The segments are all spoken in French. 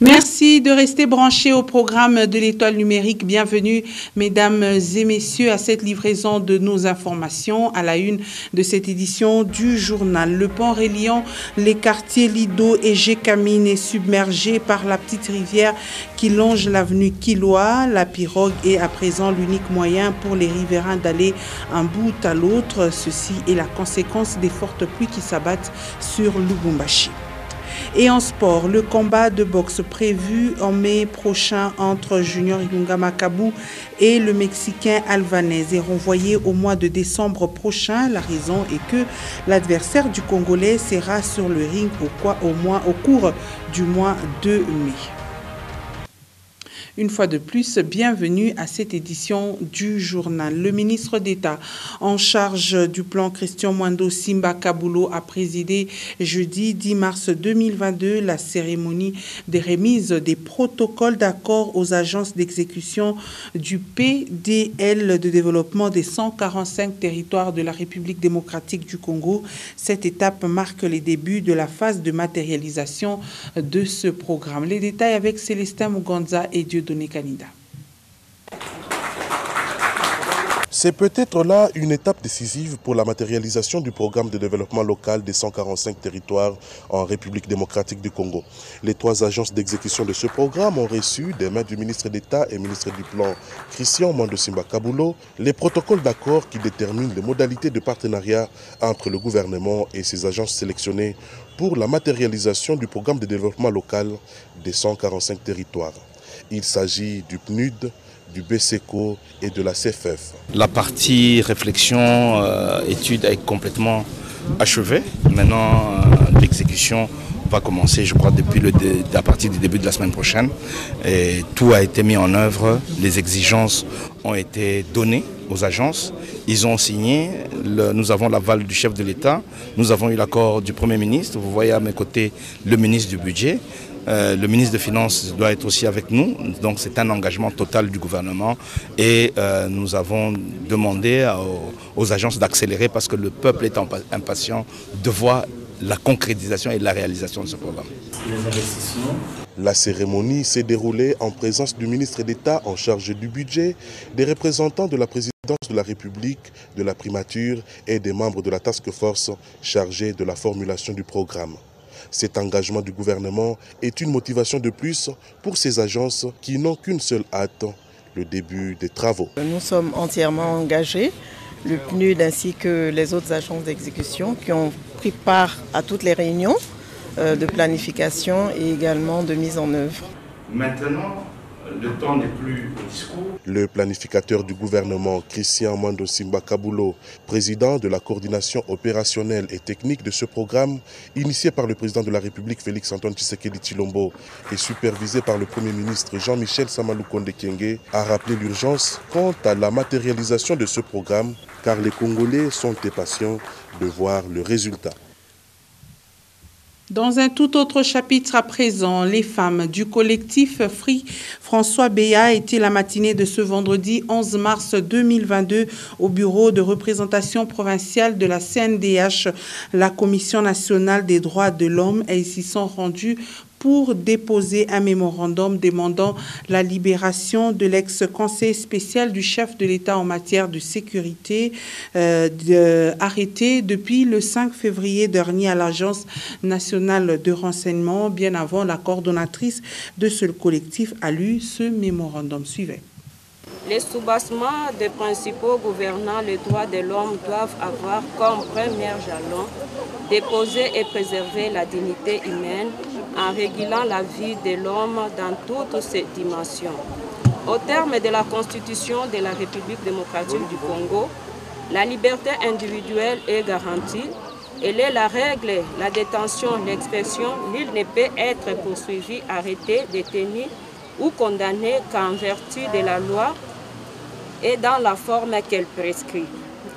Merci de rester branchés au programme de l'Étoile numérique. Bienvenue, mesdames et messieurs, à cette livraison de nos informations à la une de cette édition du journal. Le pont reliant les quartiers Lido et Gécamine est submergé par la petite rivière qui longe l'avenue Kilwa. La pirogue est à présent l'unique moyen pour les riverains d'aller d'un bout à l'autre. Ceci est la conséquence des fortes pluies qui s'abattent sur Lubumbashi. Et en sport, le combat de boxe prévu en mai prochain entre Junior Ilunga Makabu et le Mexicain Alvarez est renvoyé au mois de décembre prochain. La raison est que l'adversaire du Congolais sera sur le ring au cours du mois de mai. Une fois de plus, bienvenue à cette édition du journal. Le ministre d'État en charge du plan Christian Mwando Simba Kabulo a présidé jeudi 10 mars 2022 la cérémonie de remise des protocoles d'accord aux agences d'exécution du PDL de développement des 145 territoires de la République démocratique du Congo. Cette étape marque les débuts de la phase de matérialisation de ce programme. Les détails avec Célestin Muganza et Dieudonné Kanida. C'est peut-être là une étape décisive pour la matérialisation du programme de développement local des 145 territoires en République démocratique du Congo. Les 3 agences d'exécution de ce programme ont reçu des mains du ministre d'État et ministre du Plan Christian Mwando Simba Kabulo les protocoles d'accord qui déterminent les modalités de partenariat entre le gouvernement et ses agences sélectionnées pour la matérialisation du programme de développement local des 145 territoires. Il s'agit du PNUD, du BSECO et de la CFF. La partie réflexion, étude est complètement achevée. Maintenant, l'exécution va commencer, je crois, à partir du début de la semaine prochaine. Et tout a été mis en œuvre. Les exigences ont été données aux agences. Ils ont signé. Nous avons l'aval du chef de l'État. Nous avons eu l'accord du Premier ministre. Vous voyez à mes côtés le ministre du Budget. Le ministre des Finances doit être aussi avec nous, donc c'est un engagement total du gouvernement et nous avons demandé aux agences d'accélérer parce que le peuple est impatient de voir la concrétisation et la réalisation de ce programme. La cérémonie s'est déroulée en présence du ministre d'État en charge du budget, des représentants de la présidence de la République, de la primature et des membres de la task force chargée de la formulation du programme. Cet engagement du gouvernement est une motivation de plus pour ces agences qui n'ont qu'une seule hâte, le début des travaux. Nous sommes entièrement engagés, le PNUD ainsi que les autres agences d'exécution qui ont pris part à toutes les réunions de planification et également de mise en œuvre. Maintenant, le temps n'est plus au discours. Le planificateur du gouvernement, Christian Mwando Simba Kabulo, président de la coordination opérationnelle et technique de ce programme, initié par le président de la République Félix-Antoine Tshisekedi Tshilombo et supervisé par le Premier ministre Jean-Michel Samalukonde Kyenge, a rappelé l'urgence quant à la matérialisation de ce programme, car les Congolais sont impatients de voir le résultat. Dans un tout autre chapitre à présent, les femmes du collectif Free François Béat étaient la matinée de ce vendredi 11 mars 2022 au bureau de représentation provinciale de la CNDH, la Commission nationale des droits de l'homme, et ils s'y sont rendus pour déposer un mémorandum demandant la libération de l'ex-conseil spécial du chef de l'État en matière de sécurité arrêté depuis le 5 février dernier à l'Agence nationale de renseignement. Bien avant, la coordonnatrice de ce collectif a lu ce mémorandum. Suivez. Les soubassements des principaux gouvernants les droits de l'homme doivent avoir comme premier jalon déposer et préserver la dignité humaine en régulant la vie de l'homme dans toutes ses dimensions. Au terme de la Constitution de la République démocratique du Congo, la liberté individuelle est garantie. Elle est la règle, la détention, l'expression. Nul ne peut être poursuivi, arrêté, détenu ou condamné qu'en vertu de la loi et dans la forme qu'elle prescrit.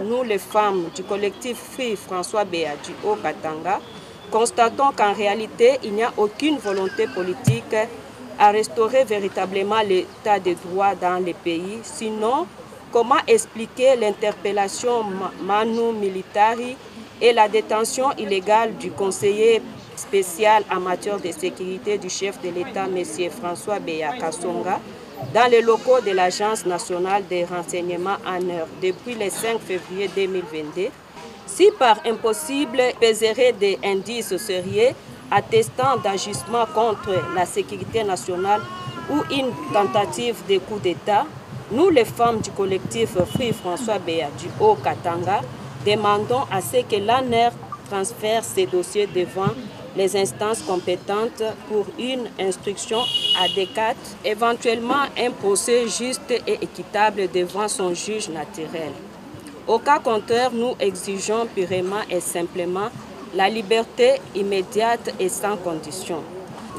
Nous, les femmes du collectif Free François Béat du Haut-Katanga, constatons qu'en réalité, il n'y a aucune volonté politique à restaurer véritablement l'état de droit dans les pays. Sinon, comment expliquer l'interpellation Manu Militari et la détention illégale du conseiller spécial en matière de sécurité du chef de l'État, M. François Beya Kasonga, dans les locaux de l'Agence nationale des renseignements ANR depuis le 5 février 2022, si par impossible peserait des indices sérieux attestant d'agissement contre la sécurité nationale ou une tentative de coup d'État, nous, les femmes du collectif Free François Beya du Haut-Katanga, demandons à ce que l'ANR transfère ces dossiers devant les instances compétentes pour une instruction adéquate, éventuellement un procès juste et équitable devant son juge naturel. Au cas contraire, nous exigeons purement et simplement la liberté immédiate et sans condition.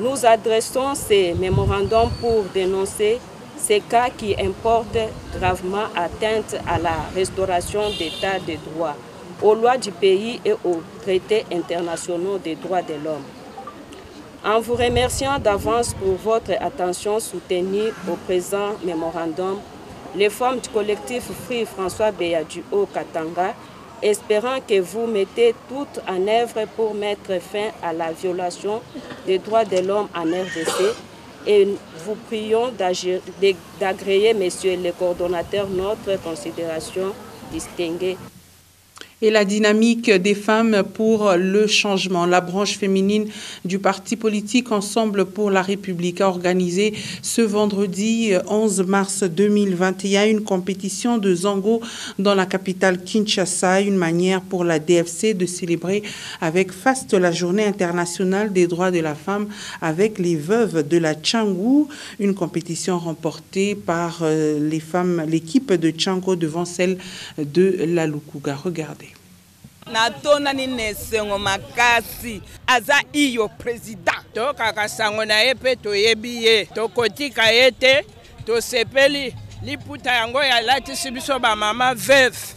Nous adressons ces mémorandums pour dénoncer ces cas qui importent gravement atteinte à la restauration d'état de droit, aux lois du pays et aux traités internationaux des droits de l'homme. En vous remerciant d'avance pour votre attention soutenue au présent mémorandum, les femmes du collectif Free François Beya du Haut-Katanga, espérant que vous mettez tout en œuvre pour mettre fin à la violation des droits de l'homme en RDC, et vous prions d'agréer, messieurs les coordonnateurs, notre considération distinguée. Et la dynamique des femmes pour le changement. La branche féminine du parti politique Ensemble pour la République a organisé ce vendredi 11 mars 2021 une compétition de Zango dans la capitale Kinshasa, une manière pour la DFC de célébrer avec faste la journée internationale des droits de la femme avec les veuves de la Tchangou, une compétition remportée par les femmes, l'équipe de Tchango devant celle de la Lukuga. Regardez. Natona ni nesengo makasi aza iyo president to kakasango na epe to yebiye to kotika ete to sepeli liputa yango ya lati sibiso ba mama veuve.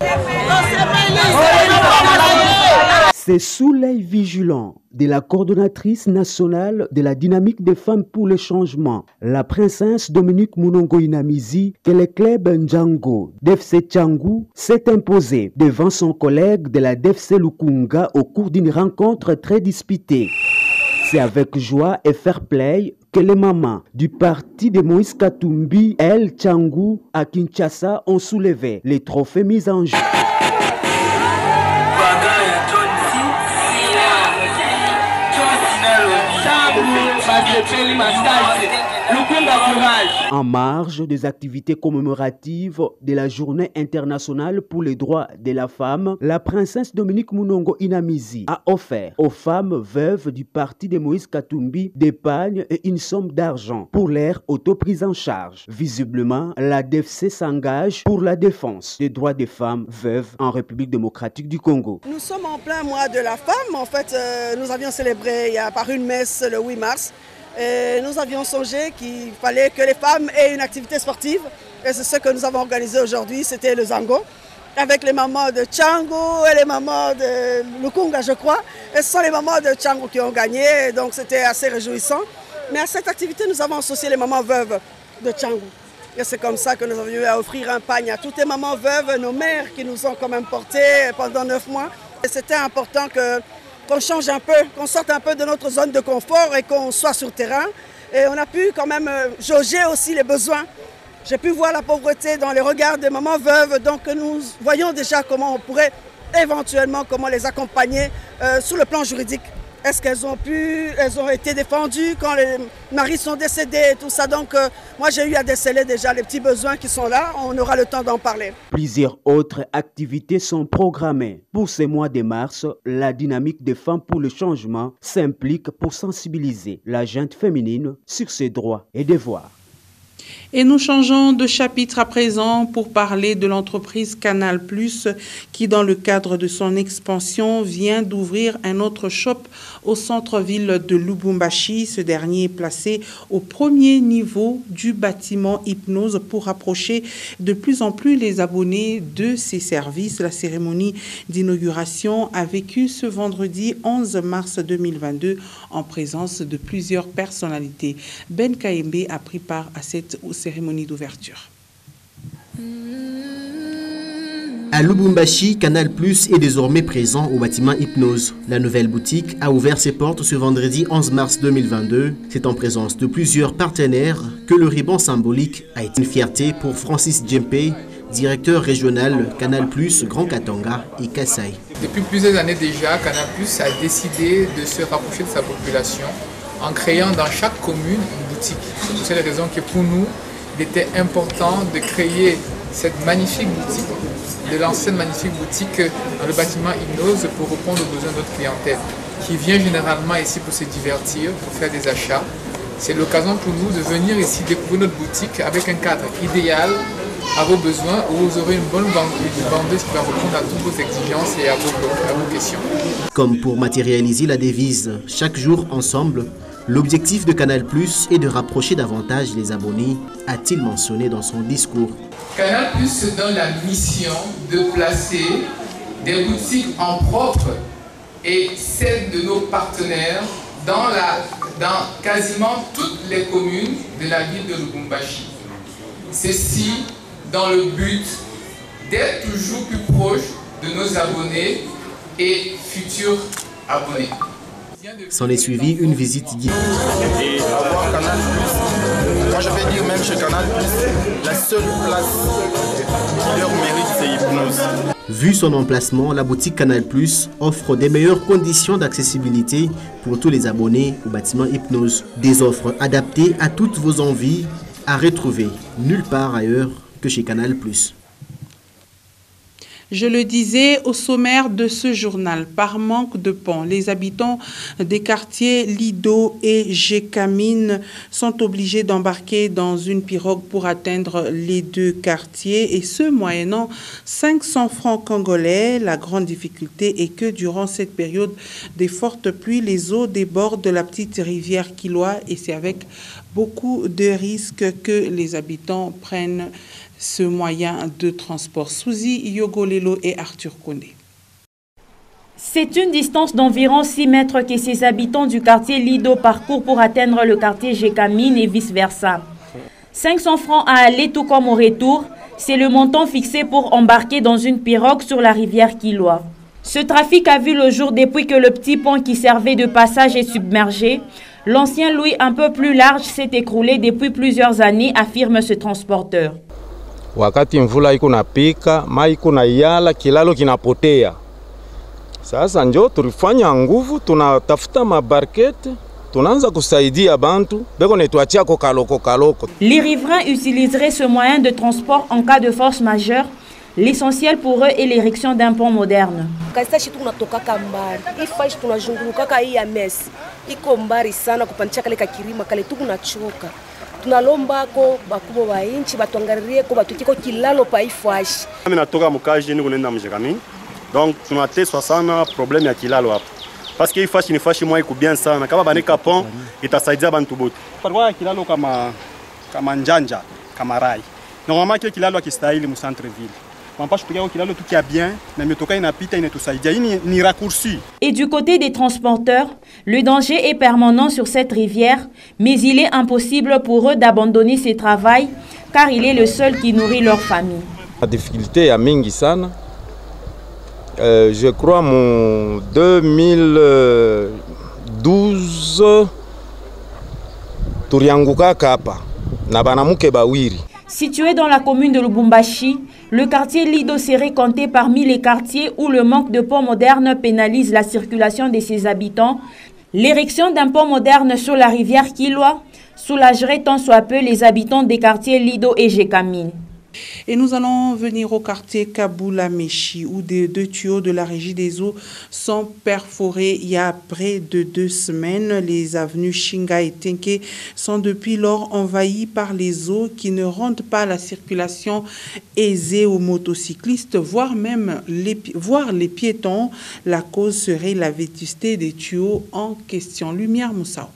C'est sous l'œil vigilant de la coordonnatrice nationale de la dynamique des femmes pour le changement, la princesse Dominique Munongo Inamizi, que le club Ndjango d'FC Tchangou s'est imposé devant son collègue de la DFC Lukunga au cours d'une rencontre très disputée. C'est avec joie et fair play que les mamans du parti de Moïse Katumbi, El Tchangou, à Kinshasa, ont soulevé les trophées mis en jeu. En marge des activités commémoratives de la Journée internationale pour les droits de la femme, la princesse Dominique Munongo Inamizi a offert aux femmes veuves du parti de Moïse Katumbi des pagnes et une somme d'argent pour leur autoprise en charge. Visiblement, la DFC s'engage pour la défense des droits des femmes veuves en République démocratique du Congo. Nous sommes en plein mois de la femme. En fait, nous avions célébré par une messe le 8 mars. Et nous avions songé qu'il fallait que les femmes aient une activité sportive. Et c'est ce que nous avons organisé aujourd'hui, c'était le Zango. Avec les mamans de Tchango et les mamans de Lukunga, je crois. Et ce sont les mamans de Tchango qui ont gagné, donc c'était assez réjouissant. Mais à cette activité, nous avons associé les mamans veuves de Tchango. Et c'est comme ça que nous avons eu à offrir un pagne à toutes les mamans veuves, nos mères qui nous ont quand même portées pendant 9 mois. Et c'était important qu'on change un peu, qu'on sorte un peu de notre zone de confort et qu'on soit sur le terrain. Et on a pu quand même jauger aussi les besoins. J'ai pu voir la pauvreté dans les regards des mamans veuves, donc nous voyons déjà comment on pourrait éventuellement les accompagner sur le plan juridique. Est-ce qu'elles ont été défendues quand les maris sont décédés et tout ça. Donc moi j'ai eu à déceler déjà les petits besoins qui sont là, on aura le temps d'en parler. Plusieurs autres activités sont programmées. Pour ce mois de mars, la dynamique des femmes pour le changement s'implique pour sensibiliser la gente féminine sur ses droits et devoirs. Et nous changeons de chapitre à présent pour parler de l'entreprise Canal+, qui, dans le cadre de son expansion, vient d'ouvrir un autre shop au centre-ville de Lubumbashi. Ce dernier est placé au premier niveau du bâtiment Hypnose pour rapprocher de plus en plus les abonnés de ses services. La cérémonie d'inauguration a vécu ce vendredi 11 mars 2022 en présence de plusieurs personnalités. Ben Kaembe a pris part à cette cérémonie d'ouverture. À Lubumbashi, Canal Plus est désormais présent au bâtiment Hypnose. La nouvelle boutique a ouvert ses portes ce vendredi 11 mars 2022. C'est en présence de plusieurs partenaires que le ruban symbolique a été une fierté pour Francis Djempe, directeur régional Canal Plus Grand Katanga et Kassai. Depuis plusieurs années déjà, Canal Plus a décidé de se rapprocher de sa population en créant dans chaque commune une boutique. C'est pour cette raison que pour nous, il était important de créer cette magnifique boutique, de lancer une magnifique boutique dans le bâtiment Hypnose pour répondre aux besoins de notre clientèle qui vient généralement ici pour se divertir, pour faire des achats. C'est l'occasion pour nous de venir ici découvrir notre boutique avec un cadre idéal à vos besoins, où vous aurez une bonne vendeuse qui va répondre à toutes vos exigences et à vos questions. Comme pour matérialiser la devise « Chaque jour ensemble », l'objectif de Canal Plus est de rapprocher davantage les abonnés, a-t-il mentionné dans son discours. Canal Plus se donne la mission de placer des boutiques en propre et celles de nos partenaires dans quasiment toutes les communes de la ville de Lubumbashi. Ceci dans le but d'être toujours plus proche de nos abonnés et futurs abonnés. S'en est suivi une visite guidée. Et avoir Canal Plus, moi je vais dire même chez Canal Plus, la seule place qui leur mérite, c'est Hypnose. Vu son emplacement, la boutique Canal Plus offre des meilleures conditions d'accessibilité pour tous les abonnés au bâtiment Hypnose. Des offres adaptées à toutes vos envies, à retrouver nulle part ailleurs que chez Canal Plus. Je le disais au sommaire de ce journal, par manque de pont, les habitants des quartiers Lido et Gécamine sont obligés d'embarquer dans une pirogue pour atteindre les deux quartiers, et ce moyennant 500 francs congolais. La grande difficulté est que durant cette période des fortes pluies, les eaux débordent la petite rivière Kilwa, et c'est avec beaucoup de risques que les habitants prennent ce moyen de transport. Suzy Yogolelo et Arthur Kondé. C'est une distance d'environ 6 mètres que ces habitants du quartier Lido parcourent pour atteindre le quartier Gécamine et vice-versa. 500 francs à aller tout comme au retour, c'est le montant fixé pour embarquer dans une pirogue sur la rivière Kilwa. Ce trafic a vu le jour depuis que le petit pont qui servait de passage est submergé. L'ancien Louis un peu plus large s'est écroulé depuis plusieurs années, affirme ce transporteur. Wakati mvula iko napika, mai iko na yala, kilalo kinapotea. Sasa njo tulifanya nguvu, tunatafuta mabarkete, tunaanza kusaidia bantu, beko netuachia ko kaloko. Les riverains utiliseraient ce moyen de transport en cas de force majeure. L'essentiel pour eux est l'érection d'un pont moderne. Kasashi tunatoka kambari, ifashi tunazunguluka ka hii ya mess. Iko mbari sana kupanisha kale kakirima kale tukunachoka. Tunalomba ko bakubwa wa inchi batuangalirie ko batukiko kilalo pa ifashi. Mimi natoka mkaji niko nenda mjekami. Donc tunateswa sana problème ya kilalo hapa. Parce que ifashi ni fashi mwa iko bien sana. Kama banika pont itasaidia bantu bote. Parwa kilalo kama njanja, kama rai. Normalement kile kilalo akistahili mu centre ville. Et du côté des transporteurs, le danger est permanent sur cette rivière, mais il est impossible pour eux d'abandonner ce travail car il est le seul qui nourrit leur famille. La difficulté est mingi sana. Je crois en 2012 turianguka kapa na banamuke bawiri. Situé dans la commune de Lubumbashi, le quartier Lido serait compté parmi les quartiers où le manque de pont moderne pénalise la circulation de ses habitants. L'érection d'un pont moderne sur la rivière Kilwa soulagerait tant soit peu les habitants des quartiers Lido et Gécamine. Et nous allons venir au quartier Kabula-Meshi où deux tuyaux de la régie des eaux sont perforés il y a près de 2 semaines. Les avenues Shinga et Tenke sont depuis lors envahies par les eaux qui ne rendent pas la circulation aisée aux motocyclistes, voire les piétons. La cause serait la vétusté des tuyaux en question. Lumière Moussao.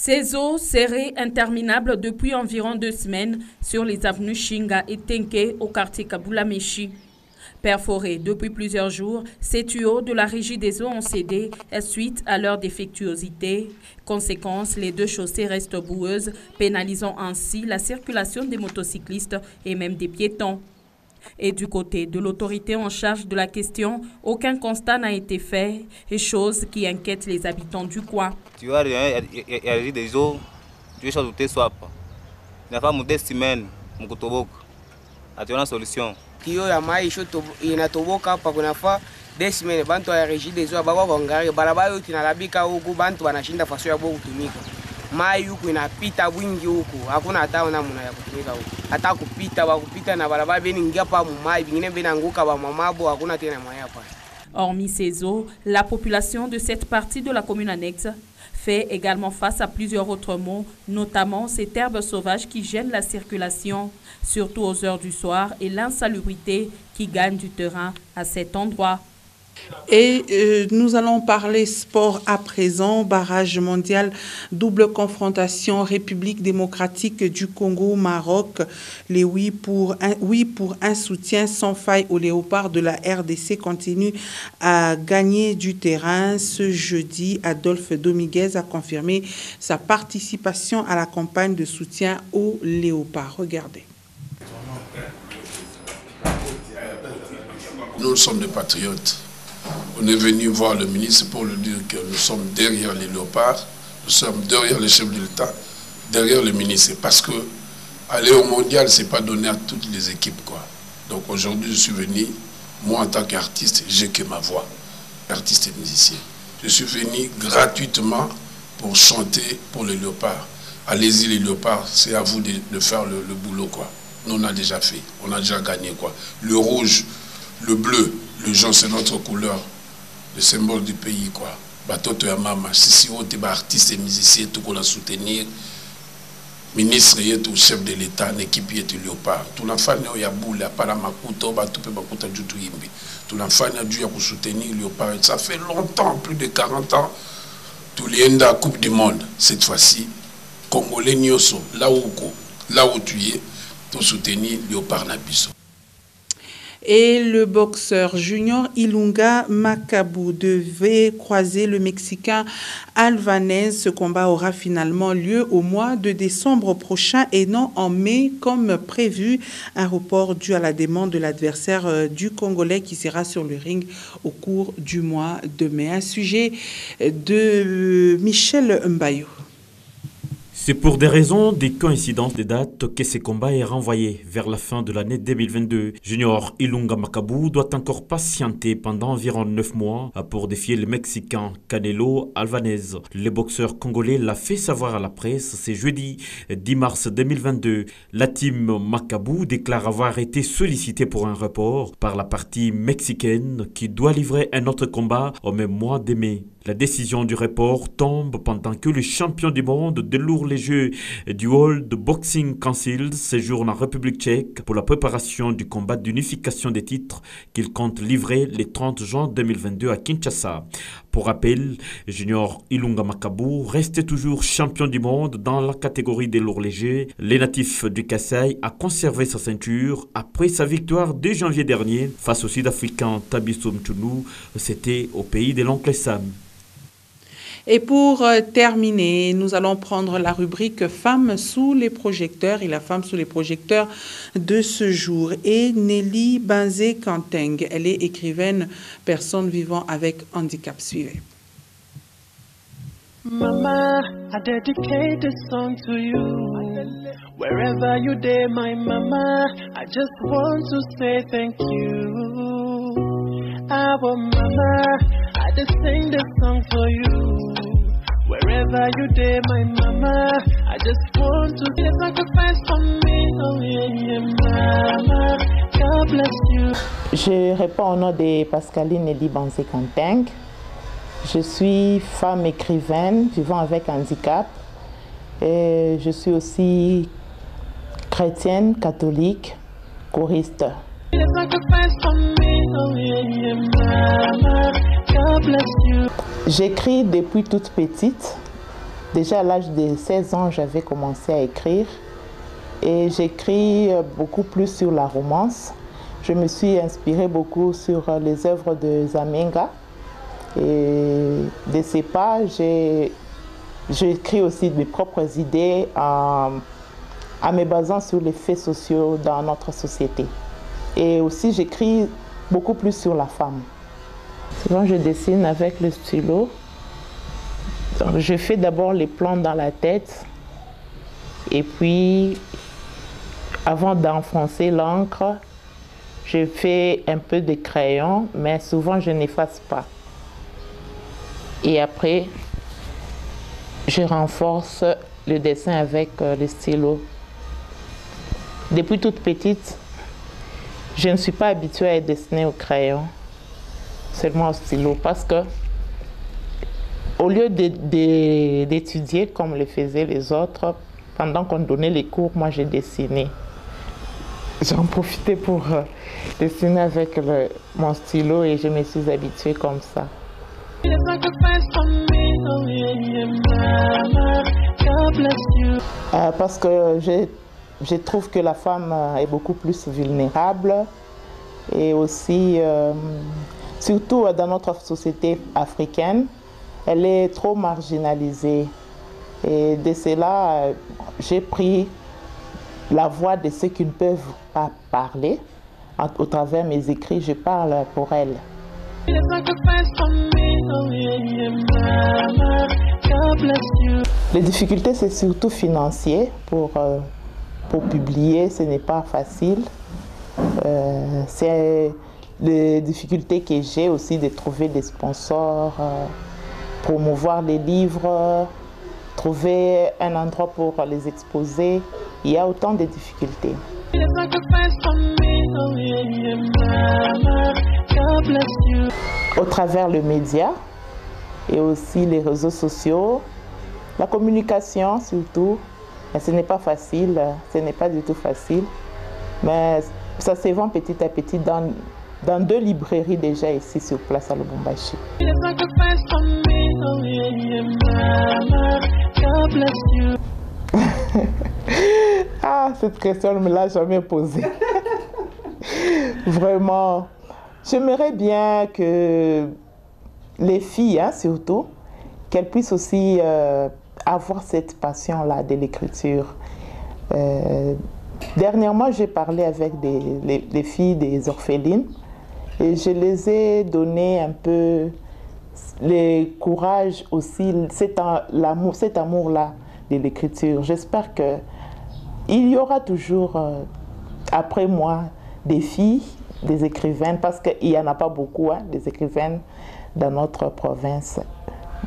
Ces eaux seraient interminables depuis environ 2 semaines sur les avenues Shinga et Tenke au quartier Kabula-Meshi. Perforés depuis plusieurs jours, ces tuyaux de la Régie des eaux ont cédé suite à leur défectuosité. Conséquence, les deux chaussées restent boueuses, pénalisant ainsi la circulation des motocyclistes et même des piétons. Et du côté de l'autorité en charge de la question, aucun constat n'a été fait, chose qui inquiète les habitants du coin. Tu vois, il y a la Régie des eaux, tu veux ajouter swap. Il n'y a pas de semaine, mon kotobok. Tu as une solution. Kio ya maisho inatoboka hapa kunafa desmene bantu ya Régie des eaux baba kuangalia barabara yote inalabika huku bantu wanashinda faso ya bovu kutumika. Mai huku inapita wingi huku hakuna hata namna ya kutumika huku. Hata kupita na barabara beni ingia pa mai vingine beni anguka ba mamabo hakuna tena mai hapa. Hormis ces eaux, la population de cette partie de la commune annexe fait également face à plusieurs autres maux, notamment cette herbe sauvage qui gêne la circulation, surtout aux heures du soir, et l'insalubrité qui gagne du terrain à cet endroit. Et nous allons parler sport à présent. Barrage mondial, double confrontation, République démocratique du Congo-Maroc. Les oui pour un soutien sans faille aux léopards de la RDC continuent à gagner du terrain. Ce jeudi, Adolphe Dominguez a confirmé sa participation à la campagne de soutien aux léopards. Regardez. Nous sommes des patriotes. On est venu voir le ministre pour lui dire que nous sommes derrière les léopards, nous sommes derrière les chefs de l'État, derrière le ministre. Parce que aller au mondial, ce n'est pas donné à toutes les équipes, quoi. Donc aujourd'hui, je suis venu, moi en tant qu'artiste, j'ai que ma voix, artiste et musicien. Je suis venu gratuitement pour chanter pour les léopards. Allez-y les léopards, c'est à vous de faire le boulot, quoi. Nous, on a déjà fait, on a déjà gagné, quoi. Le rouge, le bleu, le jaune, c'est notre couleur, le symbole du pays, quoi. Batoto ya mama, si on est artiste et musicien, tout qu'on a soutenir, ministre et tout chef de l'État, l'équipe est léopard. Tout l'enfant est à boule, à pas la makuto, batupe makuta du tout yimbi. Tout l'enfant a dû soutenir léopard. Ça fait longtemps, plus de 40 ans, tout les enda Coupe du Monde. Cette fois-ci, Congolais Nyoso, là où tu es, tout soutenir léopard Nabiso. Et le boxeur junior Ilunga Makabu devait croiser le Mexicain Alvarez. Ce combat aura finalement lieu au mois de décembre prochain et non en mai comme prévu. Un report dû à la demande de l'adversaire du Congolais qui sera sur le ring au cours du mois de mai. Un sujet de Michel Mbayo. C'est pour des raisons de coïncidence des dates que ce combat est renvoyé vers la fin de l'année 2022. Junior Ilunga Makabu doit encore patienter pendant environ 9 mois pour défier le Mexicain Canelo Alvarez. Le boxeur congolais l'a fait savoir à la presse ce jeudi 10 mars 2022. La team Makabu déclare avoir été sollicitée pour un report par la partie mexicaine qui doit livrer un autre combat au même mois de mai. La décision du report tombe pendant que le champion du monde de lourds légers du World Boxing Council séjourne en République tchèque pour la préparation du combat d'unification des titres qu'il compte livrer le 30 juin 2022 à Kinshasa. Pour rappel, Junior Ilunga Makabu reste toujours champion du monde dans la catégorie des lourds légers. Le natif du Kasaï a conservé sa ceinture après sa victoire de janvier dernier face au Sud-Africain Thabiso Mchunu. C'était au pays de l'oncle Sam. Et pour terminer, nous allons prendre la rubrique Femmes sous les projecteurs. Et la femme sous les projecteurs de ce jour est Nelly Banzé-Kanteng. Elle est écrivaine, personne vivant avec handicap. Suivez. Mama, I dedicate this song to you. Wherever you day, my mama, I just want to say thank you. Our mama, I just sing this song for you. Wherever you day, my mama, I just want to give sacrifice for me. Oh yeah, mama, God bless you. Je réponds au nom de Pascaline Nelly Banzé-Kanteng. Je suis femme écrivaine vivant avec handicap. Et je suis aussi chrétienne, catholique, choriste. J'écris depuis toute petite. Déjà à l'âge de 16 ans, j'avais commencé à écrire. Et j'écris beaucoup plus sur la romance. je me suis inspirée beaucoup sur les œuvres de Zamenga. Et de ces pas, j'ai écrit aussi mes propres idées en me basant sur les faits sociaux dans notre société. Et aussi, j'écris beaucoup plus sur la femme. Souvent, je dessine avec le stylo. Donc, je fais d'abord les plans dans la tête. Et puis, avant d'enfoncer l'encre, je fais un peu de crayon, mais souvent, je n'efface pas. Et après, je renforce le dessin avec le stylo. Depuis toute petite, je ne suis pas habituée à dessiner au crayon, seulement au stylo, parce que au lieu d'étudier comme le faisaient les autres, pendant qu'on donnait les cours, moi j'ai dessiné. J'en profitais pour dessiner avec mon stylo et je me suis habituée comme ça. Parce que je trouve que la femme est beaucoup plus vulnérable et aussi, surtout dans notre société africaine, elle est trop marginalisée. Et de cela, j'ai pris la voix de ceux qui ne peuvent pas parler. Au travers de mes écrits, je parle pour elles. Les difficultés, c'est surtout financier. Pour publier, ce n'est pas facile. C'est les difficultés que j'ai aussi de trouver des sponsors, promouvoir les livres, trouver un endroit pour les exposer. Il y a autant de difficultés. Au travers le média et aussi les réseaux sociaux, la communication surtout, ce n'est pas facile, ce n'est pas du tout facile, mais ça se vend petit à petit dans 2 librairies déjà ici sur place à Lubumbashi. Ah, cette question ne me l'a jamais posée. Vraiment, j'aimerais bien que les filles, surtout, qu'elles puissent aussi avoir cette passion-là de l'écriture. Dernièrement, j'ai parlé avec les filles des orphelines et je les ai donné un peu le courage aussi, cet amour-là de l'écriture. J'espère qu'il y aura toujours, après moi, des filles, des écrivaines, parce qu'il n'y en a pas beaucoup, des écrivaines dans notre province.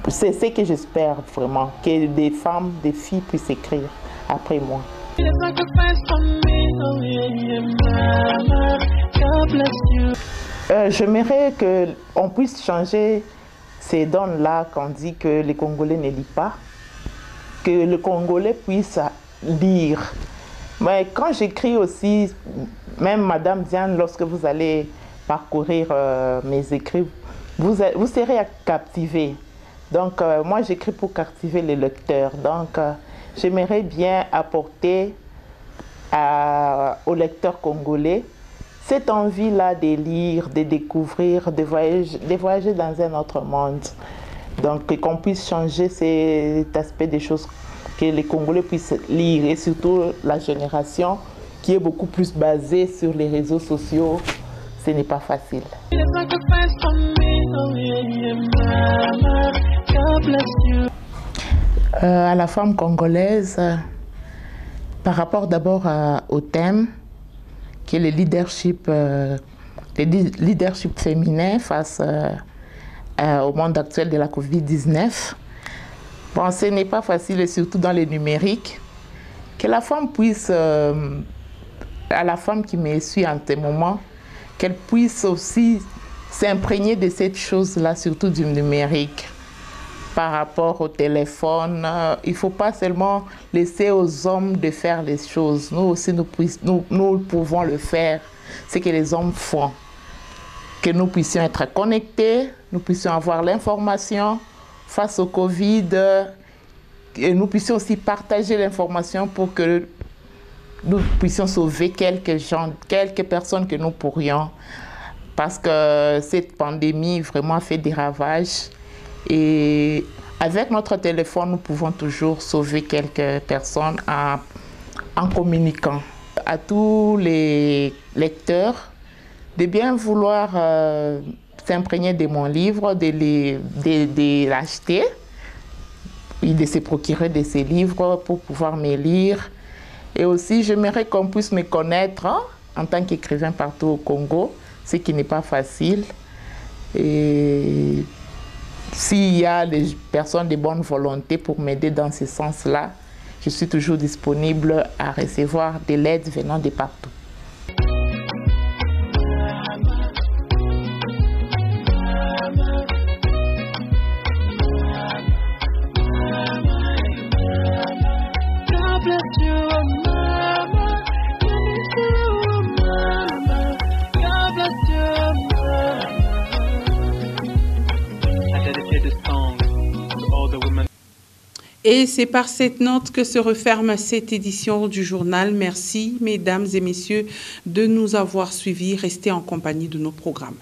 C'est ce que j'espère vraiment, que des femmes, des filles puissent écrire après moi. J'aimerais qu'on puisse changer ces donnes-là qu'on dit que les Congolais ne lisent pas, que le Congolais puisse lire. Mais quand j'écris aussi, même Madame Diane, lorsque vous allez parcourir mes écrits, vous serez captivé. Donc moi j'écris pour captiver les lecteurs. Donc j'aimerais bien apporter aux lecteurs congolais cette envie-là de lire, de découvrir, de voyager dans un autre monde. Donc qu'on puisse changer cet aspect des choses, que les Congolais puissent lire, et surtout la génération qui est beaucoup plus basée sur les réseaux sociaux. Ce n'est pas facile. À la femme congolaise, par rapport d'abord au thème, qui est le leadership féminin face au monde actuel de la Covid-19. Bon, ce n'est pas facile, et surtout dans le numérique, que la femme puisse, à la femme qui me suit en ce moment, qu'elle puisse aussi s'imprégner de cette chose-là, surtout du numérique. Par rapport au téléphone, il ne faut pas seulement laisser aux hommes de faire les choses. Nous aussi, nous pouvons le faire, ce que les hommes font. Que nous puissions être connectés, nous puissions avoir l'information face au Covid, et nous puissions aussi partager l'information pour que nous puissions sauver quelques gens, quelques personnes que nous pourrions, parce que cette pandémie vraiment fait des ravages. Et avec notre téléphone, nous pouvons toujours sauver quelques personnes en communiquant. À tous les lecteurs de bien vouloir s'imprégner de mon livre, de l'acheter, et de se procurer de ces livres pour pouvoir me lire. Et aussi, j'aimerais qu'on puisse me connaître en tant qu'écrivain partout au Congo, ce qui n'est pas facile. Et s'il y a des personnes de bonne volonté pour m'aider dans ce sens-là, je suis toujours disponible à recevoir de l'aide venant de partout. Et c'est par cette note que se referme cette édition du journal. Merci, mesdames et messieurs, de nous avoir suivis. Restez en compagnie de nos programmes.